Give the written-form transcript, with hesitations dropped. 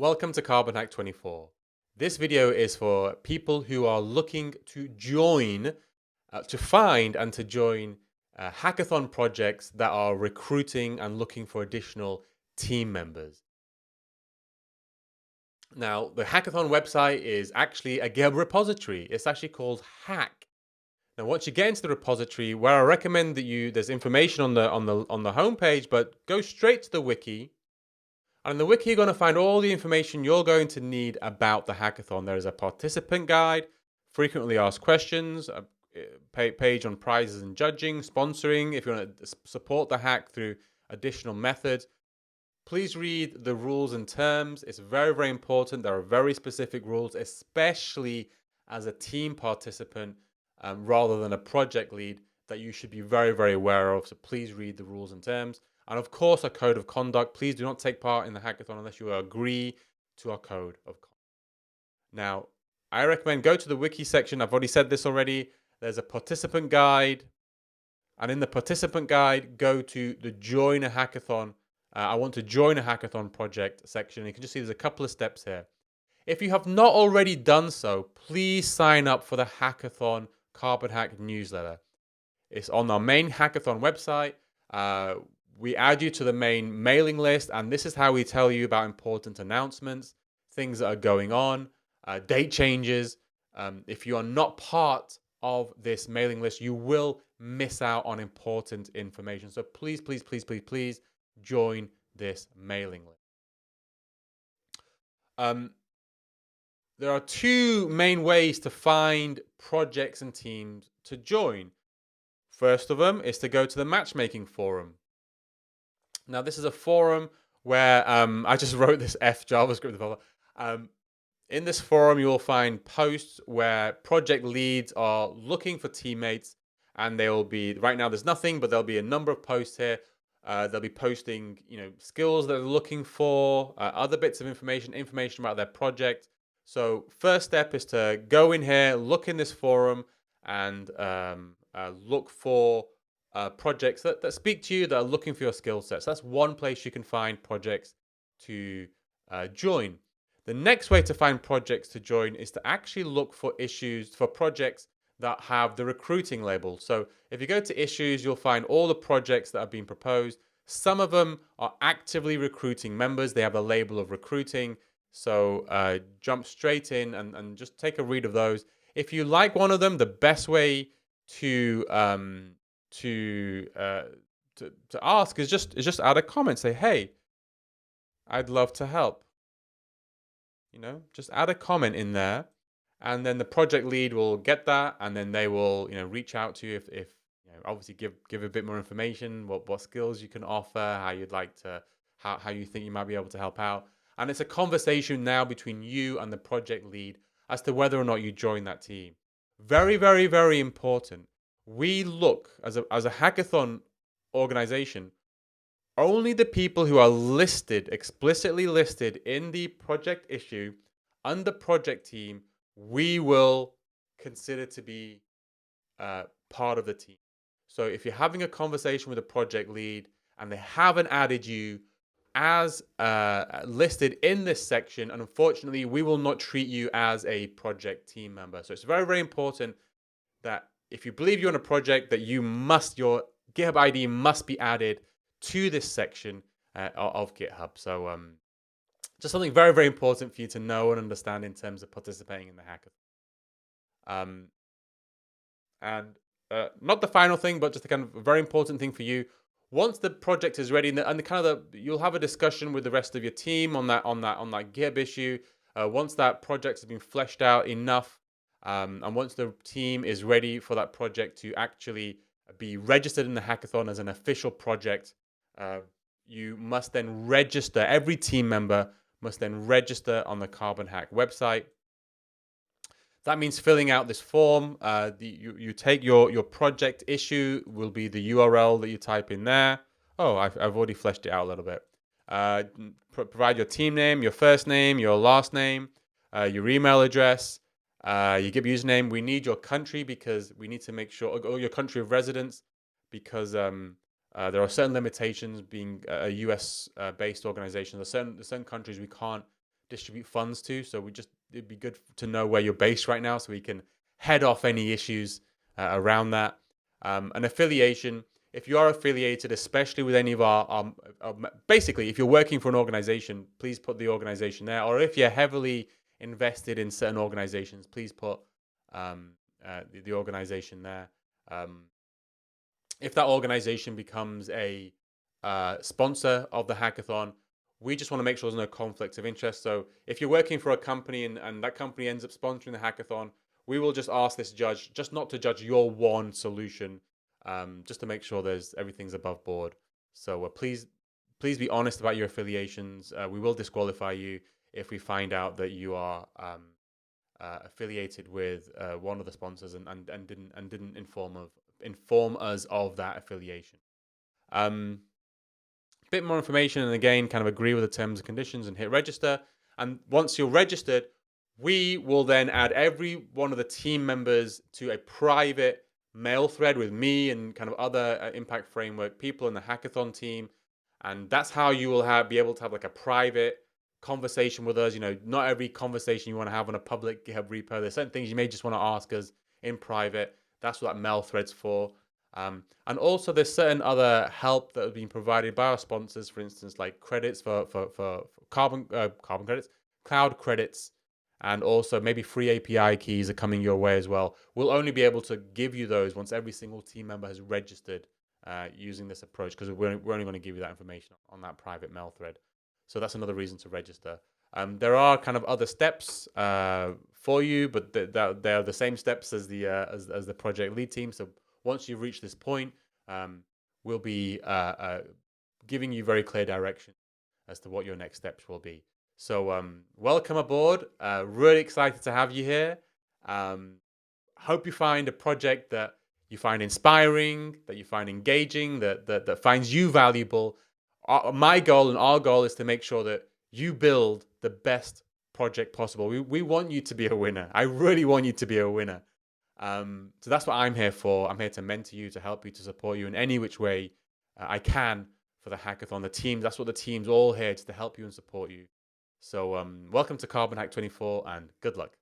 Welcome to Carbon Hack 24. This video is for people who are looking to join, to find and to join hackathon projects that are recruiting and looking for additional team members. Now, the hackathon website is actually a GitHub repository. It's actually called Hack. Now, once you get into the repository, where I recommend that there's information on the homepage, but go straight to the wiki. And in the wiki, you're going to find all the information you're going to need about the hackathon. There is a participant guide, frequently asked questions, a page on prizes and judging, sponsoring, if you want to support the hack through additional methods. Please read the rules and terms. It's very, very important. There are very specific rules, especially as a team participant rather than a project lead, that you should be very, very aware of. So please read the rules and terms. And of course, a code of conduct. Please do not take part in the hackathon unless you agree to our code of conduct. Now, I recommend go to the wiki section. I've already said this already. There's a participant guide. And in the participant guide, go to the join a hackathon. I want to join a hackathon project section. You can just see there's a couple of steps here. If you have not already done so, please sign up for the Hackathon Carbon Hack newsletter. It's on our main hackathon website. We add you to the main mailing list, and this is how we tell you about important announcements, things that are going on, date changes. If you are not part of this mailing list, you will miss out on important information. So please, please, please, please, please join this mailing list. There are two main ways to find projects and teams to join. First of them is to go to the matchmaking forum. Now, this is a forum where I just wrote this F JavaScript developer. In this forum, you will find posts where project leads are looking for teammates, and they will be, right now there's nothing, but there'll be a number of posts here. They'll be posting, skills that they're looking for, other bits of information about their project. So first step is to go in here, look in this forum, and look for projects that speak to you, that are looking for your skill sets. That's one place you can find projects to join. The next way to find projects to join is to actually look for projects that have the recruiting label. So if you go to issues, you'll find all the projects that have been proposed. Some of them are actively recruiting members. They have a label of recruiting. So jump straight in and just take a read of those. If you like one of them, the best way to ask is just add a comment. Say, hey, I'd love to help. Just add a comment in there, and then the project lead will get that, and then they will reach out to you if obviously give a bit more information, what skills you can offer, how you'd like to how you think you might be able to help out. And it's a conversation now between you and the project lead as to whether or not you join that team. Very, very, very important. We look as a hackathon organization, only the people who are explicitly listed in the project issue under project team, we will consider to be part of the team. So if you're having a conversation with a project lead and they haven't added you as listed in this section, and unfortunately, we will not treat you as a project team member. So it's very, very important that if you believe you're on a project, that your GitHub ID must be added to this section of GitHub. So just something very, very important for you to know and understand in terms of participating in the hackathon. And not the final thing, but just a kind of very important thing for you. Once the project is ready, you'll have a discussion with the rest of your team on that GitHub issue. Once that project has been fleshed out enough, and once the team is ready for that project to actually be registered in the hackathon as an official project, you must then register. Every team member must then register on the Carbon Hack website. That means filling out this form. You take your project issue will be the URL that you type in there. Oh, I've already fleshed it out a little bit. Provide your team name, your first name, your last name, your email address, your GitHub username. We need your country because we need to make sure, or your country of residence, because there are certain limitations being a US based organization. There's certain countries we can't distribute funds to. So it'd be good to know where you're based right now, so we can head off any issues around that. An affiliation, if you are affiliated, especially with any of basically, if you're working for an organization, please put the organization there. Or if you're heavily invested in certain organizations, please put the organization there. If that organization becomes a sponsor of the hackathon, we just want to make sure there's no conflicts of interest. So if you're working for a company and that company ends up sponsoring the hackathon, we will just ask this judge just not to judge your one solution, just to make sure everything's above board. So please be honest about your affiliations. We will disqualify you if we find out that you are affiliated with one of the sponsors and didn't inform us of that affiliation. Bit more information, and again, kind of agree with the terms and conditions and hit register. And once you're registered, we will then add every one of the team members to a private mail thread with me and kind of other Impact Framework people in the hackathon team. And that's how you will be able to have like a private conversation with us. Not every conversation you want to have on a public GitHub repo. There's certain things you may just want to ask us in private. That's what that mail thread's for. And also there's certain other help that have been provided by our sponsors, for instance, like credits for carbon credits, cloud credits, and also maybe free API keys are coming your way as well. We'll only be able to give you those once every single team member has registered using this approach, because we're only going to give you that information on that private mail thread. So that's another reason to register. There are kind of other steps for you, but they're the same steps as the project lead team. So once you reach this point, we'll be giving you very clear direction as to what your next steps will be. So welcome aboard. Really excited to have you here. Hope you find a project that you find inspiring, that you find engaging, that finds you valuable. My goal and our goal is to make sure that you build the best project possible. We want you to be a winner. I really want you to be a winner. So that's what I'm here for. I'm here to mentor you, to help you, to support you in any which way I can for the hackathon. The team, that's what the team's all here to help you and support you. So welcome to Carbon Hack 24 and good luck.